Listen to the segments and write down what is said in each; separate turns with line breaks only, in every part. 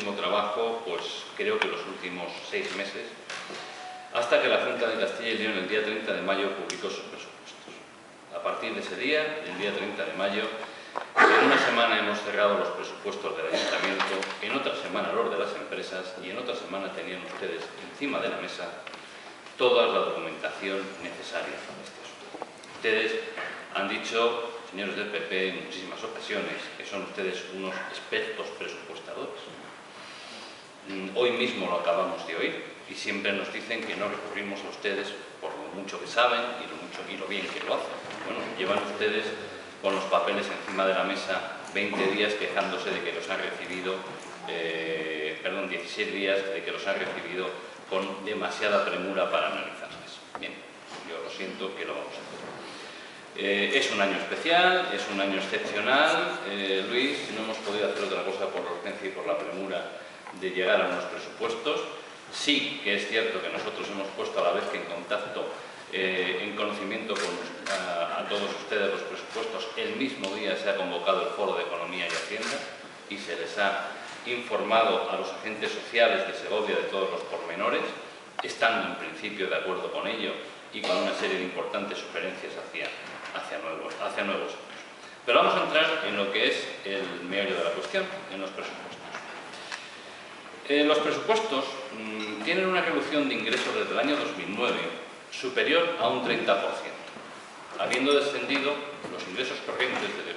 muchísimo trabajo, pues creo que los últimos 6 meses, hasta que la Junta de Castilla y León el día 30 de mayo publicó sus presupuestos. A partir de ese día, el día 30 de mayo, en una semana hemos cerrado los presupuestos del Ayuntamiento, en otra semana los de las empresas y en otra semana tenían ustedes encima de la mesa toda la documentación necesaria para este asunto. Ustedes han dicho, señores del PP, en muchísimas ocasiones, que son ustedes unos expertos presupuestadores. Hoy mismo lo acabamos de oír y siempre nos dicen que no recurrimos a ustedes por lo mucho que saben y lo bien que lo hacen. Bueno, llevan ustedes con los papeles encima de la mesa 20 días quejándose de que los han recibido, 16 días de que los han recibido con demasiada premura para analizarles. Bien, yo lo siento que lo vamos a hacer. Es un año especial, es un año excepcional, Luis, no hemos podido hacer otra cosa por la urgencia y por la premura de llegar a unos presupuestos. Sí que es cierto que nosotros hemos puesto a la vez que en contacto, en conocimiento a todos ustedes los presupuestos. El mismo día se ha convocado el Foro de Economía y Hacienda y se les ha informado a los agentes sociales de Segovia de todos los pormenores, estando en principio de acuerdo con ello y con una serie de importantes sugerencias hacia nuevos años. Pero vamos a entrar en lo que es el meollo de la cuestión, en los presupuestos. Los presupuestos tienen una reducción de ingresos desde el año 2009 superior a un 30%, habiendo descendido los ingresos corrientes de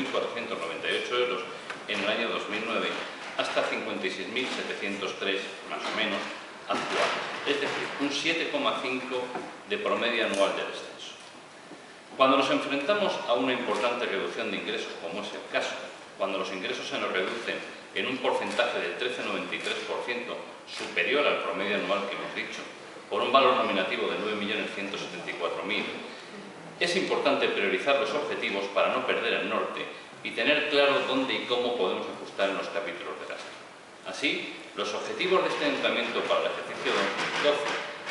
81.498 euros en el año 2009 hasta 56.703 más o menos actuales, es decir, un 7,5 de promedio anual de descenso. Cuando nos enfrentamos a una importante reducción de ingresos, como es el caso, cuando los ingresos se nos reducen en un porcentaje del 13,93% superior al promedio anual que hemos dicho, por un valor nominativo de 9.174.000, es importante priorizar los objetivos para no perder el norte y tener claro dónde y cómo podemos ajustar en los capítulos de gasto. Así, los objetivos de este ayuntamiento para el ejercicio 2012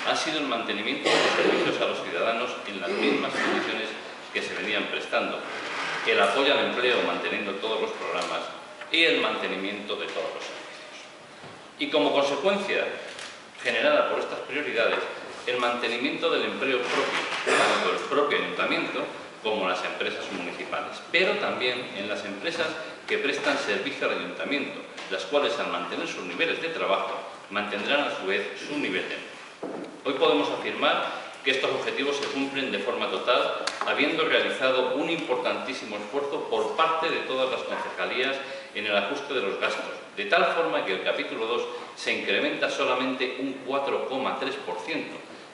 han sido el mantenimiento de los servicios a los ciudadanos en las mismas condiciones que se venían prestando, el apoyo al empleo manteniendo todos los programas y el mantenimiento de todos los servicios. Y como consecuencia generada por estas prioridades, el mantenimiento del empleo propio, tanto el propio ayuntamiento como las empresas municipales, pero también en las empresas que prestan servicio al ayuntamiento, las cuales al mantener sus niveles de trabajo mantendrán a su vez su nivel de empleo. Hoy podemos afirmar que estos objetivos se cumplen de forma total, habiendo realizado un importantísimo esfuerzo por parte de todas las concejalías en el ajuste de los gastos, de tal forma que el capítulo 2 se incrementa solamente un 4,3%,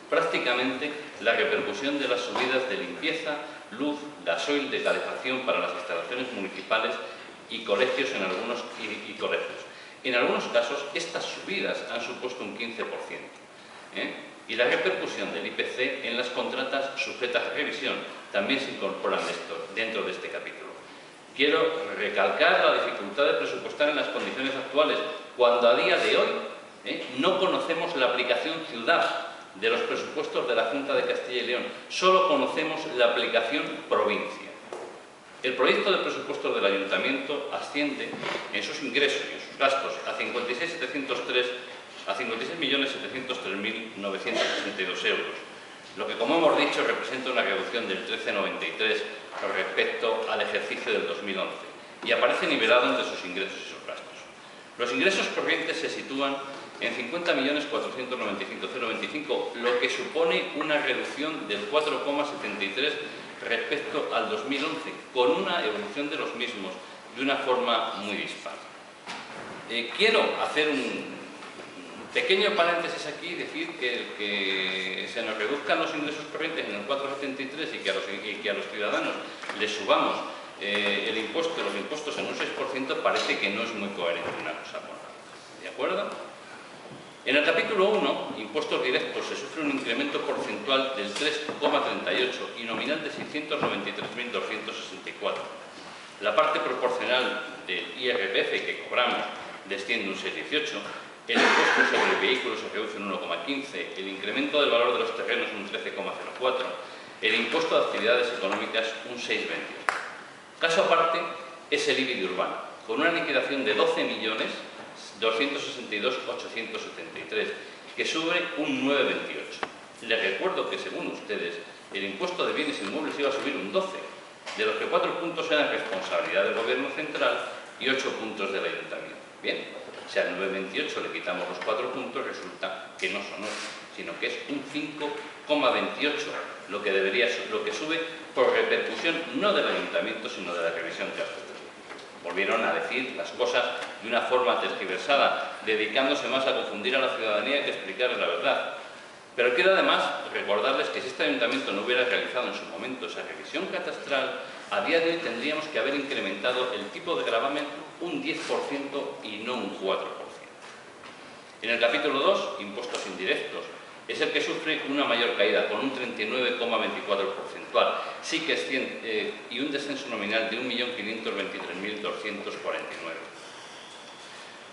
prácticamente la repercusión de las subidas de limpieza, luz, gasoil, de calefacción para las instalaciones municipales y colegios y colegios. En algunos casos, estas subidas han supuesto un 15%. Y la repercusión del IPC en las contratas sujetas a revisión también se incorporan dentro de este capítulo. Quiero recalcar la dificultad de presupuestar en las condiciones actuales, cuando a día de hoy no conocemos la aplicación ciudad de los presupuestos de la Junta de Castilla y León, solo conocemos la aplicación provincia. El proyecto de presupuestos del Ayuntamiento asciende en sus ingresos y en sus gastos a 56.703.962 euros, lo que, como hemos dicho, representa una reducción del 13,93% respecto al ejercicio del 2011 y aparece nivelado entre sus ingresos y sus gastos. Los ingresos corrientes se sitúan en 50.495.025, lo que supone una reducción del 4,73% respecto al 2011, con una evolución de los mismos de una forma muy dispar. Quiero hacer un pequeño paréntesis aquí y decir que se nos reduzcan los ingresos corrientes en el 4,73% y que a los ciudadanos les subamos los impuestos en un 6%, parece que no es muy coherente una cosa con la otra. ¿De acuerdo? En el capítulo 1, impuestos directos, se sufre un incremento porcentual del 3,38% y nominal de 693.264. La parte proporcional del IRPF que cobramos desciende un 6,18%, el impuesto sobre vehículos se reduce un 1,15%, el incremento del valor de los terrenos un 13,04%, el impuesto de actividades económicas un 6,28%. Caso aparte es el IBI de urbano, con una liquidación de 12.600.000 262.873, que sube un 9,28. Les recuerdo que, según ustedes, el impuesto de bienes inmuebles iba a subir un 12, de los que 4 puntos eran responsabilidad del Gobierno central y 8 puntos del Ayuntamiento. Bien, si al 9,28 le quitamos los 4 puntos, resulta que no son 8, sino que es un 5,28 lo que sube por repercusión no del Ayuntamiento, sino de la revisión que hace. Volvieron a decir las cosas de una forma tergiversada, dedicándose más a confundir a la ciudadanía que a explicarles la verdad. Pero quiero además recordarles que si este Ayuntamiento no hubiera realizado en su momento esa revisión catastral, a día de hoy tendríamos que haber incrementado el tipo de gravamen un 10% y no un 4%. En el capítulo 2, impuestos indirectos, es el que sufre una mayor caída, con un 39,24 porcentual, sí que es y un descenso nominal de 1.523.249.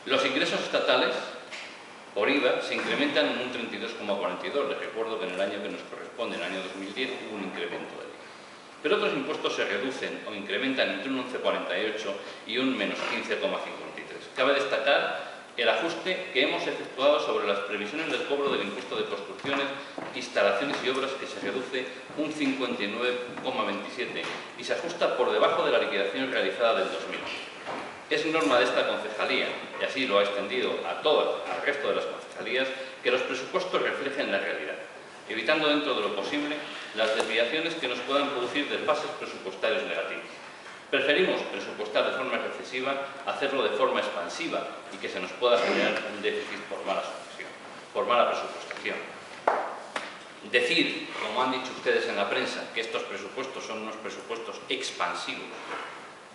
Los ingresos estatales por IVA se incrementan en un 32,42. Les recuerdo que en el año que nos corresponde, en el año 2010, hubo un incremento del IVA. Pero otros impuestos se reducen o incrementan entre un 11,48 y un menos 15,53. Cabe destacar el ajuste que hemos efectuado sobre las previsiones del cobro del impuesto de construcciones, instalaciones y obras, que se reduce un 59,27 y se ajusta por debajo de la liquidación realizada del 2011. Es norma de esta concejalía, y así lo ha extendido al resto de las concejalías, que los presupuestos reflejen la realidad, evitando dentro de lo posible las desviaciones que nos puedan producir desfases presupuestarios negativos. Preferimos presupuestar de forma recesiva, hacerlo de forma expansiva y que se nos pueda generar un déficit por mala presupuestación. Decir, como han dicho ustedes en la prensa, que estos presupuestos son unos presupuestos expansivos,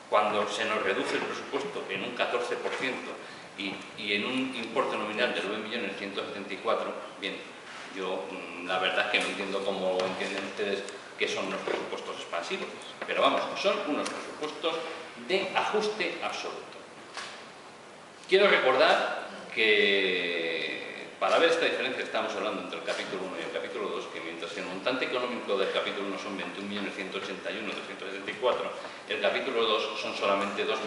cuando se nos reduce el presupuesto en un 14% y en un importe nominal de 9.174.000, bien, yo la verdad es que no entiendo cómo entienden ustedes que son unos presupuestos expansivos, pero vamos, son unos presupuestos de ajuste absoluto. Quiero recordar que, para ver esta diferencia que estamos hablando entre el capítulo 1 y el capítulo 2, que mientras el montante económico del capítulo 1 son 21.181.374, el capítulo 2 son solamente 2.466.911.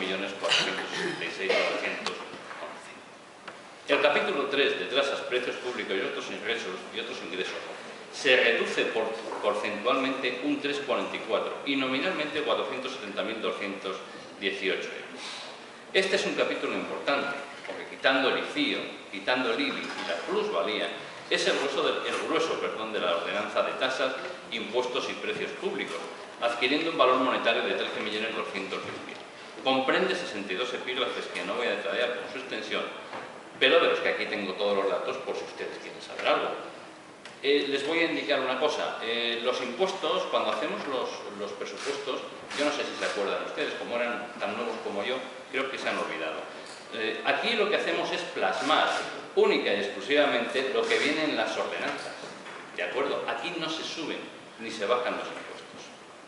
El capítulo 3, de tasas, precios públicos y otros ingresos se reduce porcentualmente un 3,44 y nominalmente 470.218 euros. Este es un capítulo importante, porque quitando el ICIO, quitando el IBI y la plusvalía, es el grueso de la ordenanza de tasas, impuestos y precios públicos, adquiriendo un valor monetario de 13.210.000. Comprende 62 epígrafes que no voy a detallar por su extensión, pero de los que aquí tengo todos los datos por si ustedes quieren saber algo. Les voy a indicar una cosa. Los impuestos, cuando hacemos los presupuestos, yo no sé si se acuerdan ustedes, como eran tan nuevos como yo, creo que se han olvidado. Aquí lo que hacemos es plasmar única y exclusivamente lo que viene en las ordenanzas. ¿De acuerdo? Aquí no se suben ni se bajan los impuestos.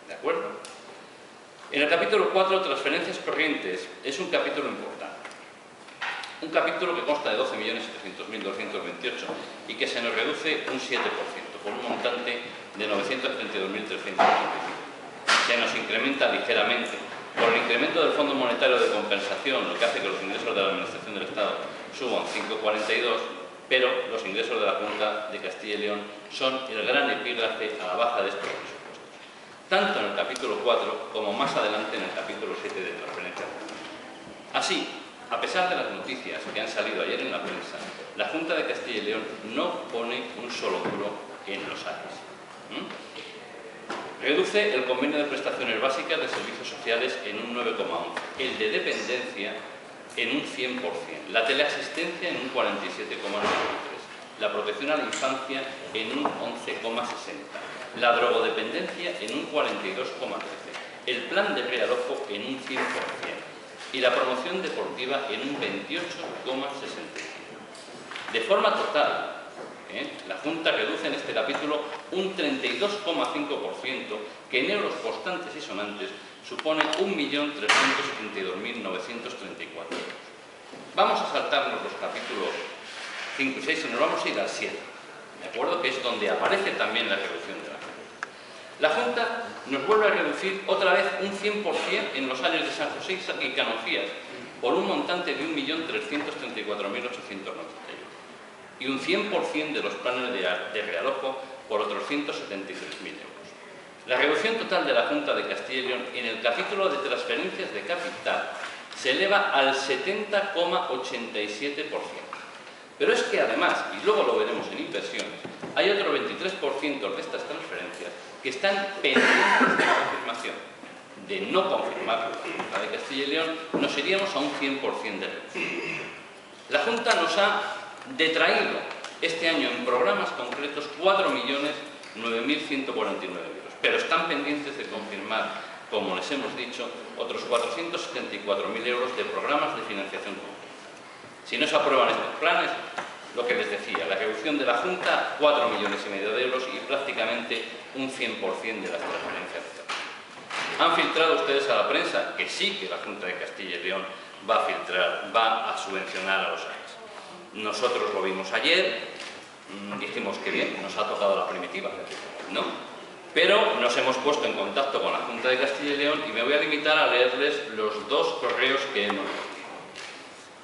¿De acuerdo? En el capítulo 4, transferencias corrientes, es un capítulo importante. Un capítulo que consta de 12.700.228 y que se nos reduce un 7%, por un montante de 932.335. Se nos incrementa ligeramente por el incremento del Fondo Monetario de Compensación, lo que hace que los ingresos de la Administración del Estado suban 5,42, pero los ingresos de la Junta de Castilla y León son el gran epígrafe a la baja de estos presupuestos, tanto en el capítulo 4 como más adelante en el capítulo 7 de transferencias. Así, a pesar de las noticias que han salido ayer en la prensa, la Junta de Castilla y León no pone un solo duro en los aires. Reduce el convenio de prestaciones básicas de servicios sociales en un 9,11, el de dependencia en un 100%, la teleasistencia en un 47,93, la protección a la infancia en un 11,60, la drogodependencia en un 42,13, el plan de realojo en un 100%, y la promoción deportiva en un 28,65. De forma total, la Junta reduce en este capítulo un 32,5%, que en euros constantes y sonantes supone 1.372.934 euros. Vamos a saltarnos los capítulos 5 y 6 y nos vamos a ir al 7, ¿de acuerdo? Que es donde aparece también la reducción de la Junta. La Junta nos vuelve a reducir otra vez un 100% en los áreas de San José y Canonjías, por un montante de 1.334.890 euros y un 100% de los planes de realojo por otros 173.000 euros. La reducción total de la Junta de Castilla y León en el capítulo de transferencias de capital se eleva al 70,87%. Pero es que además, y luego lo veremos en inversiones, hay otro 23% de estas transferencias que están pendientes de confirmación. De no confirmar la Junta de Castilla y León, nos iríamos a un 100% de reducción. La Junta nos ha detraído este año en programas concretos 4.009.149 euros, pero están pendientes de confirmar, como les hemos dicho, otros 474.000 euros de programas de financiación común. Si no se aprueban estos planes, lo que les decía, la reducción de la Junta, 4,5 millones de euros y prácticamente un 100% de las transferencias. Han filtrado ustedes a la prensa que sí que la Junta de Castilla y León va a subvencionar a los AES. Nosotros lo vimos ayer, dijimos que bien, nos ha tocado la primitiva, ¿no? Pero nos hemos puesto en contacto con la Junta de Castilla y León y me voy a limitar a leerles los dos correos que hemos recibido.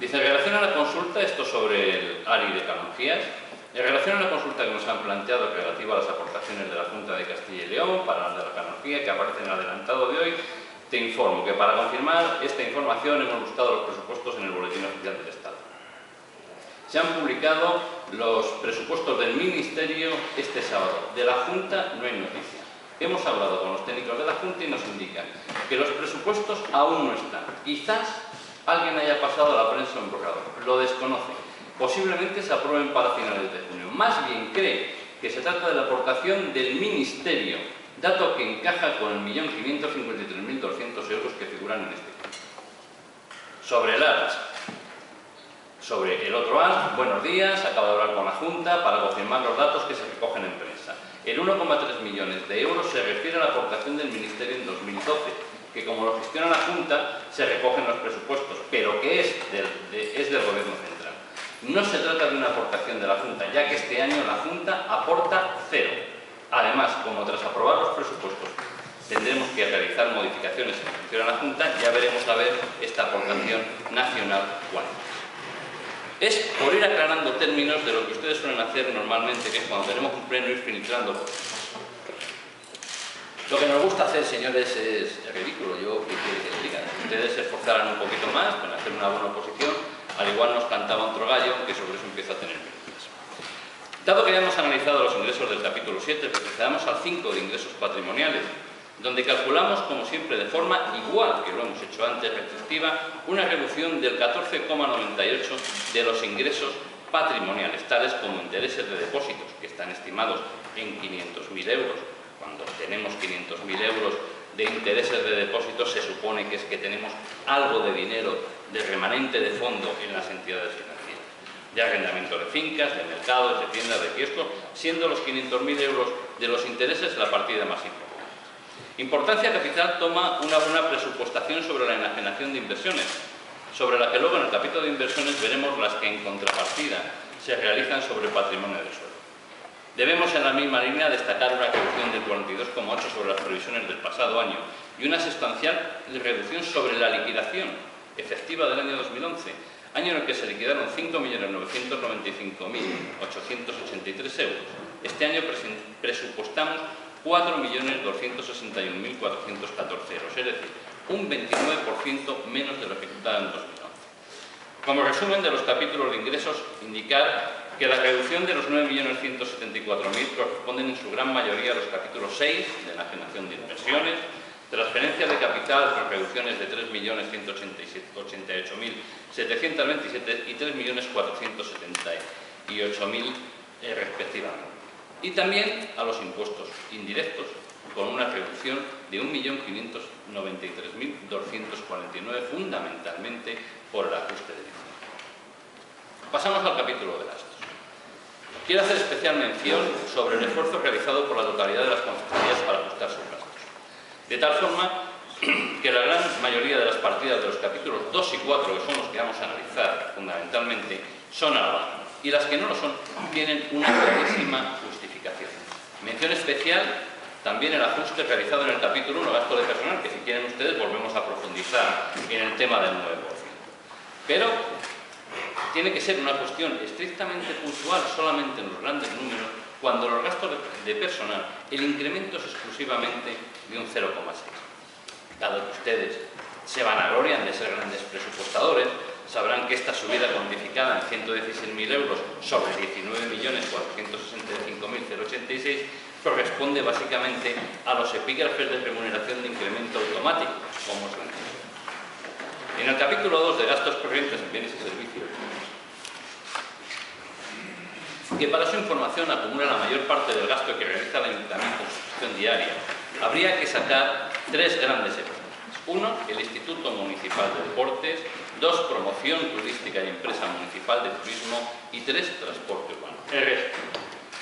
Dice, en relación a la consulta, esto sobre el ARI de Canonjías, en relación a la consulta que nos han planteado relativa a las aportaciones de la Junta de Castilla y León para la canonjía que aparece en el adelantado de hoy, te informo que para confirmar esta información hemos buscado los presupuestos en el Boletín Oficial del Estado. Se han publicado los presupuestos del Ministerio este sábado. De la Junta no hay noticia. Hemos hablado con los técnicos de la Junta y nos indican que los presupuestos aún no están. Quizás alguien haya pasado a la prensa un borrador. Lo desconoce. Posiblemente se aprueben para finales de junio. Más bien cree que se trata de la aportación del Ministerio, dato que encaja con el 1.553.200 euros que figuran en este caso. Sobre el ARAS. Sobre el otro AS, buenos días, acabo de hablar con la Junta para confirmar los datos que se recogen en prensa. El 1,3 millones de euros se refiere a la aportación del Ministerio en 2012, que como lo gestiona la Junta, se recogen los presupuestos, pero que es del Gobierno Central. No se trata de una aportación de la Junta, ya que este año la Junta aporta cero. Además, como tras aprobar los presupuestos tendremos que realizar modificaciones en función a la Junta, ya veremos a ver esta aportación nacional cuándo. Es por ir aclarando términos de lo que ustedes suelen hacer normalmente, que es cuando tenemos un pleno ir filtrando cosas. Lo que nos gusta hacer, señores, es ridículo. Yo, ¿qué quiere que les diga? Ustedes se esforzaran un poquito más para hacer una buena oposición, al igual nos cantaba otro gallo, que sobre eso empieza a tener méritos. Dado que ya hemos analizado los ingresos del capítulo 7, procedamos al 5 de ingresos patrimoniales, donde calculamos, como siempre, de forma igual que lo hemos hecho antes, restrictiva, una reducción del 14,98% de los ingresos patrimoniales, tales como intereses de depósitos, que están estimados en 500.000 euros. Cuando tenemos 500.000 euros de intereses de depósitos, se supone que es que tenemos algo de dinero, de remanente de fondo en las entidades financieras, de arrendamiento de fincas, de mercados, de tiendas, de kioscos, siendo los 500.000 euros de los intereses la partida más importante. Importancia capital toma una buena presupuestación sobre la enajenación de inversiones, sobre la que luego en el capítulo de inversiones veremos las que en contrapartida se realizan sobre patrimonio de suelo. Debemos en la misma línea destacar una reducción del 42,8% sobre las previsiones del pasado año y una sustancial reducción sobre la liquidación efectiva del año 2011, año en el que se liquidaron 5.995.883 euros. Este año presupuestamos 4.261.414 euros, es decir, un 29% menos de lo ejecutado en 2011. Como resumen de los capítulos de ingresos, indicar que la reducción de los 9.174.000 corresponden en su gran mayoría a los capítulos 6 de enajenación de inversiones, transferencias de capital con reducciones de 3.188.727 y 3.478.000 respectivamente. Y también a los impuestos indirectos, con una reducción de 1.593.249, fundamentalmente por el ajuste de licencia. Pasamos al capítulo de gastos. Quiero hacer especial mención sobre el esfuerzo realizado por la totalidad de las consejerías para ajustar sus gastos. De tal forma que la gran mayoría de las partidas de los capítulos 2 y 4, que son los que vamos a analizar fundamentalmente, son a la baja. Y las que no lo son, tienen una clarísima justificación. Mención especial también el ajuste realizado en el capítulo 1, gasto de personal, que si quieren ustedes volvemos a profundizar en el tema del 9%. Pero tiene que ser una cuestión estrictamente puntual, solamente en los grandes números, cuando los gastos de personal, el incremento es exclusivamente de un 0,6. Dado que ustedes se vanaglorian de ser grandes presupuestadores, sabrán que esta subida cuantificada en 116.000 euros sobre 19.465.086 corresponde básicamente a los epígrafes de remuneración de incremento automático, como os lo he dicho. En el capítulo 2 de gastos corrientes en bienes y servicios, que para su información acumula la mayor parte del gasto que realiza el Ayuntamiento en su gestión diaria, habría que sacar tres grandes épocas. 1. El Instituto Municipal de Deportes. 2. Promoción turística y empresa municipal de turismo. Y 3. Transporte urbano. El resto.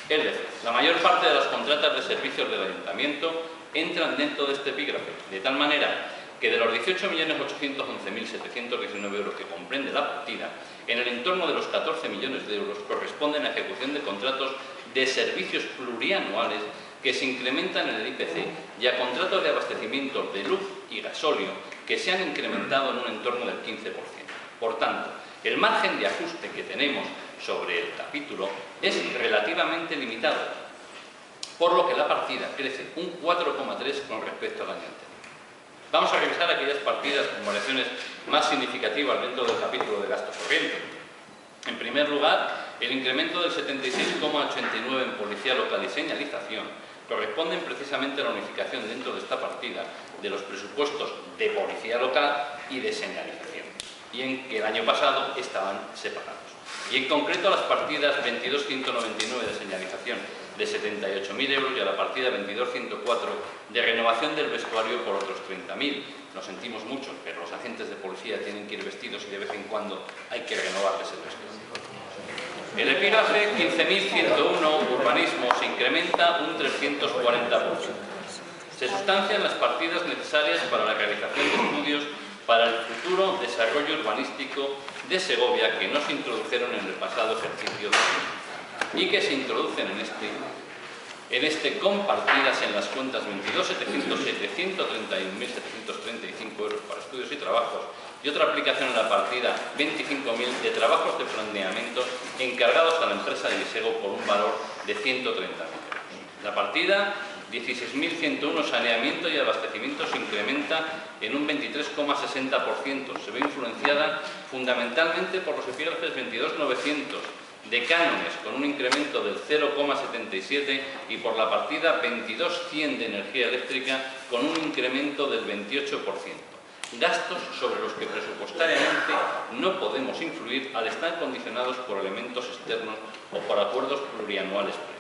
Es decir, la mayor parte de las contratas de servicios del Ayuntamiento entran dentro de este epígrafe, de tal manera que de los 18.811.719 euros que comprende la partida, en el entorno de los 14 millones de euros corresponden a ejecución de contratos de servicios plurianuales que se incrementan en el IPC y a contratos de abastecimiento de luz y gasóleo que se han incrementado en un entorno del 15%. Por tanto, el margen de ajuste que tenemos sobre el capítulo es relativamente limitado, por lo que la partida crece un 4,3 con respecto al año anterior. Vamos a revisar aquellas partidas con variaciones más significativas dentro del capítulo de gasto corriente. En primer lugar, el incremento del 76,89 en policía local y señalización corresponden precisamente a la unificación dentro de esta partida de los presupuestos de policía local y de señalización, y en que el año pasado estaban separados. Y en concreto a las partidas 22.199 de señalización de 78.000 euros y a la partida 22.104 de renovación del vestuario por otros 30.000. Lo sentimos mucho, pero los agentes de policía tienen que ir vestidos y de vez en cuando hay que renovarles el vestuario. El epígrafe 15.101 urbanismo se incrementa un 340%. Se sustancian las partidas necesarias para la realización de estudios para el futuro desarrollo urbanístico de Segovia que no se introdujeron en el pasado ejercicio y que se introducen en este compartidas en las cuentas 22.706 de 131.735 euros para estudios y trabajos y otra aplicación en la partida 25.000 de trabajos de planeamiento encargados a la empresa de Visego por un valor de 130.000 euros. La partida 16.101 saneamiento y abastecimiento se incrementa en un 23,60%. Se ve influenciada fundamentalmente por los epígrafes 22.900 de cánones con un incremento del 0,77 y por la partida 22.100 de energía eléctrica con un incremento del 28%. Gastos sobre los que presupuestariamente no podemos influir al estar condicionados por elementos externos o por acuerdos plurianuales previos.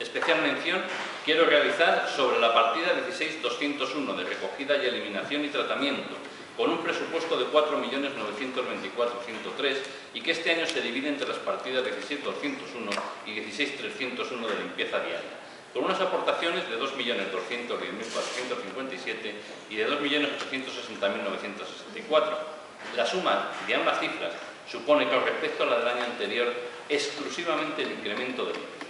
Especial mención quiero realizar sobre la partida 16.201 de recogida y eliminación y tratamiento, con un presupuesto de 4.924.103 y que este año se divide entre las partidas 16.201 y 16.301 de limpieza diaria, con unas aportaciones de 2.210.457 y de 2.860.964. La suma de ambas cifras supone con respecto a la del año anterior exclusivamente el incremento del IPC.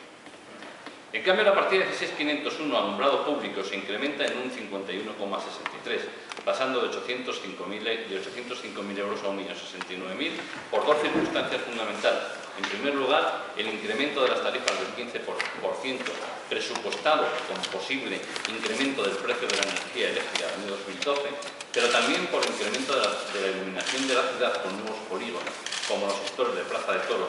En cambio, la partida 16.501 alumbrado público se incrementa en un 51,63, pasando de 805.000 euros a 1.069.000 por dos circunstancias fundamentales. En primer lugar, el incremento de las tarifas del 15% presupuestado con posible incremento del precio de la energía eléctrica del año 2012, pero también por el incremento de la iluminación de la ciudad con nuevos polígonos, como los sectores de Plaza de Toros,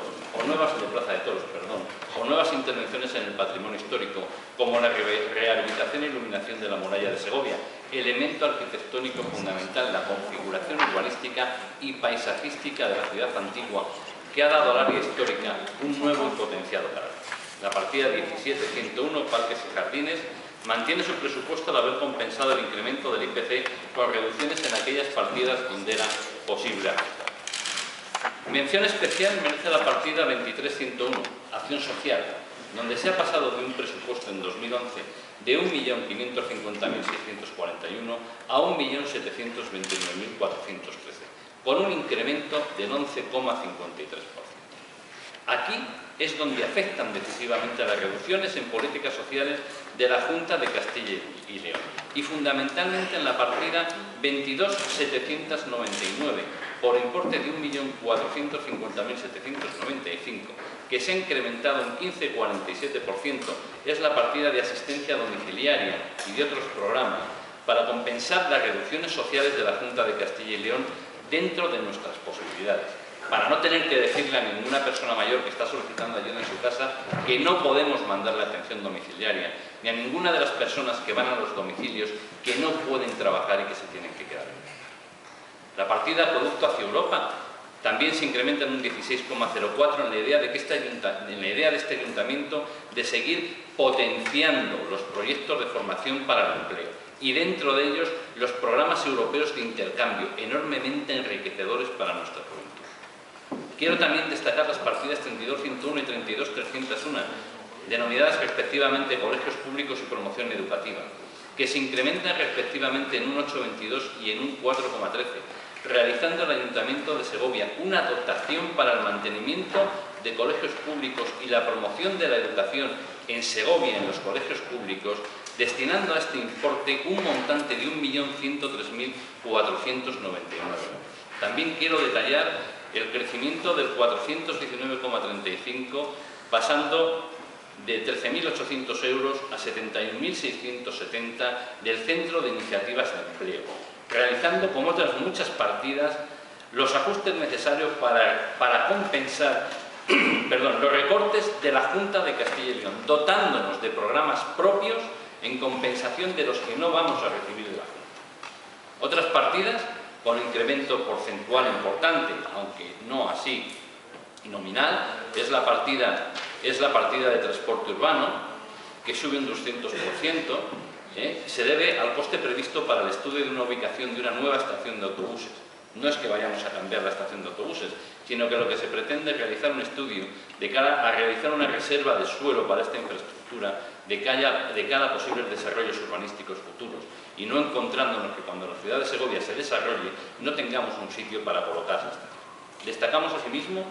o nuevas intervenciones en el patrimonio histórico, como la rehabilitación e iluminación de la muralla de Segovia, elemento arquitectónico fundamental en la configuración urbanística y paisajística de la ciudad antigua, que ha dado al área histórica un nuevo y potenciado carácter. La partida 17.101, Parques y Jardines, mantiene su presupuesto al haber compensado el incremento del IPC con reducciones en aquellas partidas donde era posible ajustar. Mención especial merece la partida 23.101, Acción Social, donde se ha pasado de un presupuesto en 2011 de 1.550.641 a 1.729.413, con un incremento del 11,53%. Aquí es donde afectan decisivamente a las reducciones en políticas sociales de la Junta de Castilla y León, y fundamentalmente en la partida 22.799, por importe de 1.450.795, que se ha incrementado un 15,47%, es la partida de asistencia domiciliaria y de otros programas para compensar las reducciones sociales de la Junta de Castilla y León dentro de nuestras posibilidades, para no tener que decirle a ninguna persona mayor que está solicitando ayuda en su casa que no podemos mandarle atención domiciliaria, ni a ninguna de las personas que van a los domicilios que no pueden trabajar y que se tienen que quedar en casa. La partida Acueducto hacia Europa también se incrementa en un 16,04 en la idea de este ayuntamiento de seguir potenciando los proyectos de formación para el empleo y dentro de ellos los programas europeos de intercambio, enormemente enriquecedores para nuestra juventud. Quiero también destacar las partidas 32.101 y 32.301, denominadas respectivamente Colegios Públicos y Promoción Educativa, que se incrementan respectivamente en un 8,22 y en un 4,13, realizando el Ayuntamiento de Segovia una dotación para el mantenimiento de colegios públicos y la promoción de la educación en Segovia en los colegios públicos, destinando a este importe un montante de 1.103.499 euros. También quiero detallar el crecimiento del 419,35, pasando de 13.800 euros a 71.670 del Centro de Iniciativas de Empleo, realizando, como otras muchas partidas, los ajustes necesarios para compensar los recortes de la Junta de Castilla y León, dotándonos de programas propios en compensación de los que no vamos a recibir de la Junta. Otras partidas, con incremento porcentual importante, aunque no así nominal, es la partida de transporte urbano, que sube un 200%, se debe al coste previsto para el estudio de una ubicación de una nueva estación de autobuses. No es que vayamos a cambiar la estación de autobuses, sino que lo que se pretende es realizar un estudio de cara a realizar una reserva de suelo para esta infraestructura de cara a posibles desarrollos urbanísticos futuros, y no encontrándonos que cuando la ciudad de Segovia se desarrolle no tengamos un sitio para colocar la estación. Destacamos asimismo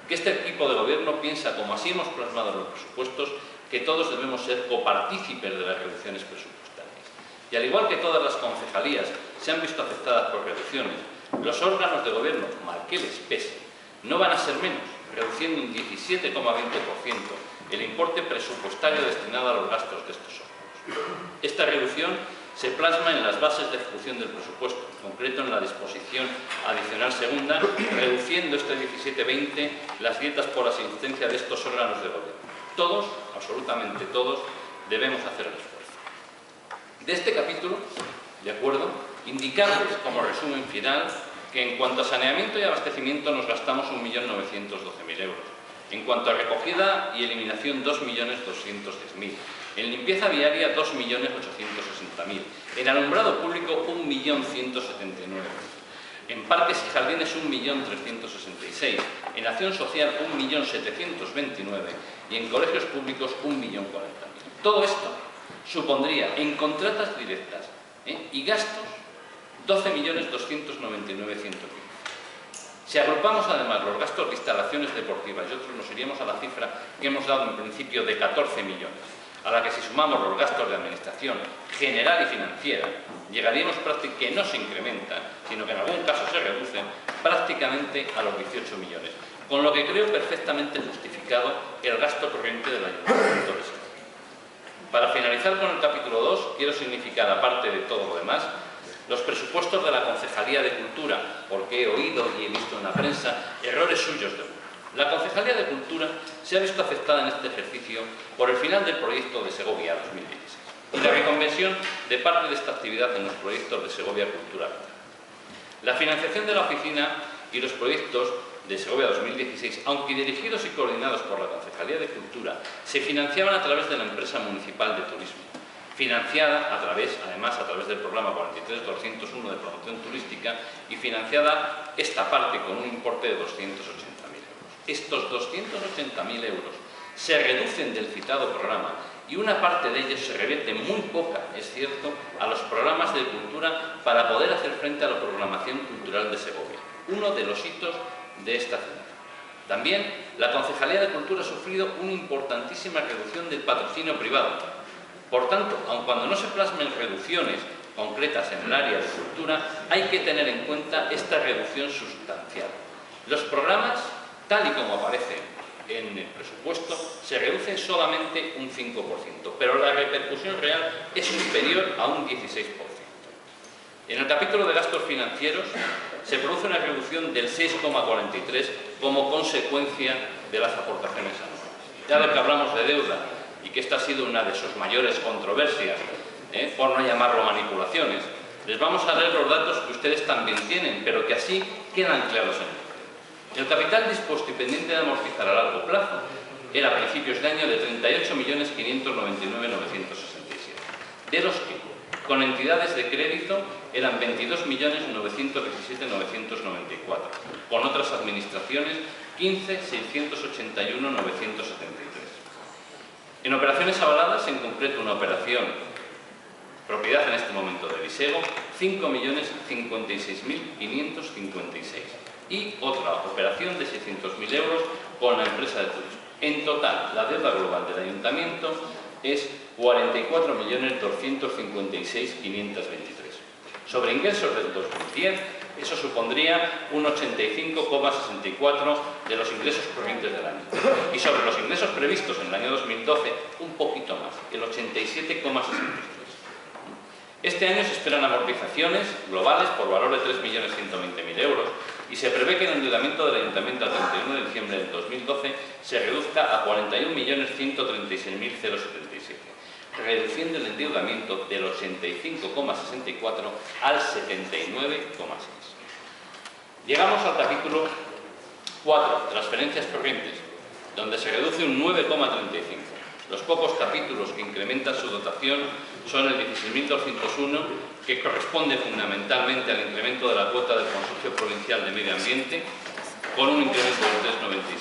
que este equipo de gobierno piensa, como así hemos plasmado en los presupuestos, que todos debemos ser copartícipes de las reducciones presupuestarias. Y al igual que todas las concejalías se han visto afectadas por reducciones, los órganos de gobierno, mal que les pese, no van a ser menos, reduciendo un 17,20% el importe presupuestario destinado a los gastos de estos órganos. Esta reducción se plasma en las bases de ejecución del presupuesto, en concreto en la disposición adicional segunda, reduciendo este 17,20 las dietas por asistencia de estos órganos de gobierno. Todos, absolutamente todos, debemos hacer el esfuerzo. De este capítulo, de acuerdo, indicarles como resumen final que en cuanto a saneamiento y abastecimiento nos gastamos 1.912.000 euros. En cuanto a recogida y eliminación, 2.210.000. En limpieza viaria, 2.860.000. En alumbrado público, 1.179.000. En parques y jardines, 1.366.000. En acción social, 1.729.000. Y en colegios públicos, 1.040.000. Todo esto supondría, en contratas directas y gastos, 12.299.115. Si agrupamos además los gastos de instalaciones deportivas y otros, nos iríamos a la cifra que hemos dado en principio de 14 millones, a la que si sumamos los gastos de administración general y financiera, llegaríamos prácticamente, que no se incrementan, sino que en algún caso se reducen, prácticamente a los 18 millones, con lo que creo perfectamente justificado el gasto corriente del Ayuntamiento de Segovia. Para finalizar con el capítulo 2, quiero significar, aparte de todo lo demás, los presupuestos de la Concejalía de Cultura, porque he oído y he visto en la prensa errores suyos de uno. La Concejalía de Cultura se ha visto afectada en este ejercicio por el final del proyecto de Segovia 2016 y la reconversión de parte de esta actividad en los proyectos de Segovia Cultural. La financiación de la oficina y los proyectos de Segovia 2016, aunque dirigidos y coordinados por la Concejalía de Cultura, se financiaban a través de la empresa municipal de turismo, financiada además a través del programa 43.201 de promoción turística y financiada esta parte con un importe de 280.000 euros. Estos 280.000 euros se reducen del citado programa y una parte de ellos se revierte, muy poca, es cierto, a los programas de cultura para poder hacer frente a la programación cultural de Segovia, uno de los hitos de esta ciudad. También la Concejalía de Cultura ha sufrido una importantísima reducción del patrocinio privado. Por tanto, aun cuando no se plasmen reducciones concretas en el área de cultura, hay que tener en cuenta esta reducción sustancial. Los programas, tal y como aparecen en el presupuesto, se reducen solamente un 5%, pero la repercusión real es superior a un 16%. En el capítulo de gastos financieros se produce una reducción del 6,43% como consecuencia de las aportaciones anuales. Ya de que hablamos de deuda y que esta ha sido una de sus mayores controversias, por no llamarlo manipulaciones, les vamos a leer los datos que ustedes también tienen, pero que así quedan claros en ello. El capital dispuesto y pendiente de amortizar a largo plazo era a principios de año de 38.599.967, de los que con entidades de crédito eran 22.917.994, con otras administraciones 15.681.973. En operaciones avaladas, en concreto una operación propiedad en este momento de Visego, 5.056.556 y otra operación de 600.000 euros con la empresa de turismo. En total, la deuda global del ayuntamiento es 44.256.523. Sobre ingresos del 2010, eso supondría un 85,64% de los ingresos corrientes del año. Y sobre los ingresos previstos en el año 2012, un poquito más, el 87,63%. Este año se esperan amortizaciones globales por valor de 3.120.000 euros y se prevé que el endeudamiento del Ayuntamiento al 31 de diciembre del 2012 se reduzca a 41.136.077, reduciendo el endeudamiento del 85,64 al 79,6. Llegamos al capítulo 4, transferencias corrientes, donde se reduce un 9,35. Los pocos capítulos que incrementan su dotación son el 16.201, que corresponde fundamentalmente al incremento de la cuota del Consorcio Provincial de Medio Ambiente, con un incremento del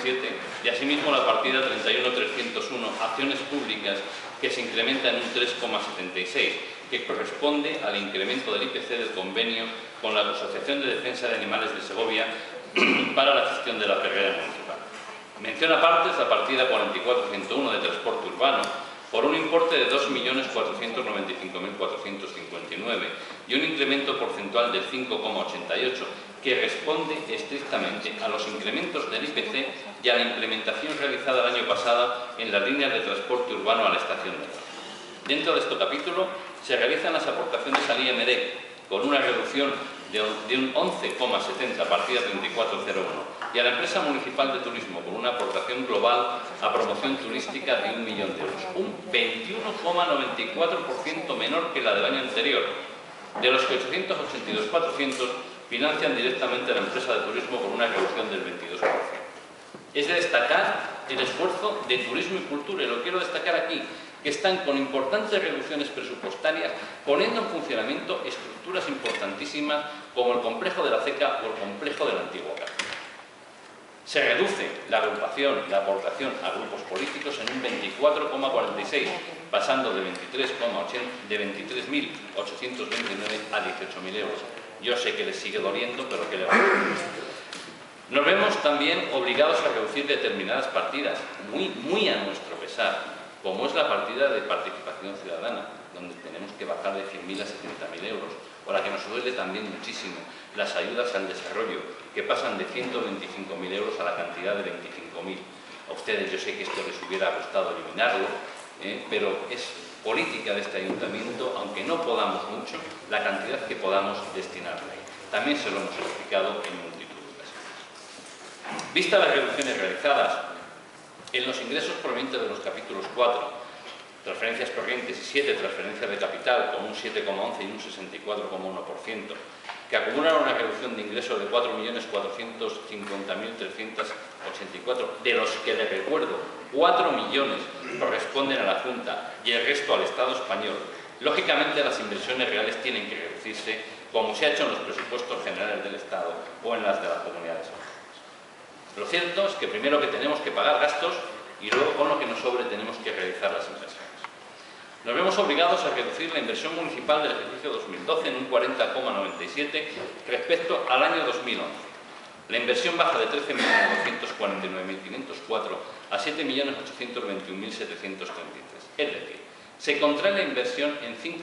3,97, y asimismo la partida 31.301, acciones públicas, que se incrementa en un 3,76, que corresponde al incremento del IPC del convenio con la Asociación de Defensa de Animales de Segovia para la gestión de la perrera municipal. Mención aparte es la partida 44.101 de transporte urbano, por un importe de 2.495.459 y un incremento porcentual del 5,88, que responde estrictamente a los incrementos del IPC y a la implementación realizada el año pasado en las líneas de transporte urbano a la estación de Roma. Dentro de este capítulo se realizan las aportaciones al IMD, con una reducción de un 11,70, partida 3401, y a la empresa municipal de turismo, con una aportación global a promoción turística de 1 millón de euros, un 21,94% menor que la del año anterior, de los que 882.400 financian directamente a la empresa de turismo con una reducción del 22%. Es de destacar el esfuerzo de turismo y cultura, y lo quiero destacar aquí, que están con importantes reducciones presupuestarias poniendo en funcionamiento estructuras importantísimas como el complejo de la CECA o el complejo del antiguo CAR. Se reduce la agrupación, la aportación a grupos políticos en un 24,46, pasando de 23.829 a 18.000 euros. Yo sé que les sigue doliendo, pero ¿qué le va a decir? Nos vemos también obligados a reducir determinadas partidas, muy a nuestro pesar, como es la partida de participación ciudadana, donde tenemos que bajar de 100.000 a 70.000 euros, o la que nos duele también muchísimo, las ayudas al desarrollo, que pasan de 125.000 euros a la cantidad de 25.000. A ustedes yo sé que esto les hubiera gustado eliminarlo, pero es política de este ayuntamiento, aunque no podamos mucho, la cantidad que podamos destinarle. También se lo hemos explicado en multitud de ocasiones. Vistas las reducciones realizadas en los ingresos provenientes de los capítulos 4, transferencias corrientes, y 7, transferencias de capital, con un 7,11 y un 64,1%, que acumulan una reducción de ingresos de 4.450.384, de los que, les recuerdo, 4 millones corresponden a la Junta y el resto al Estado español. Lógicamente, las inversiones reales tienen que reducirse, como se ha hecho en los presupuestos generales del Estado o en las de las comunidades autónomas. Lo cierto es que primero que tenemos que pagar gastos y luego con lo que nos sobre tenemos que realizar las inversiones. Nos vemos obligados a reducir la inversión municipal del ejercicio 2012 en un 40,97 respecto al año 2011. La inversión baja de 13.949.504 a 7.821.733. Es decir, se contrae la inversión en 5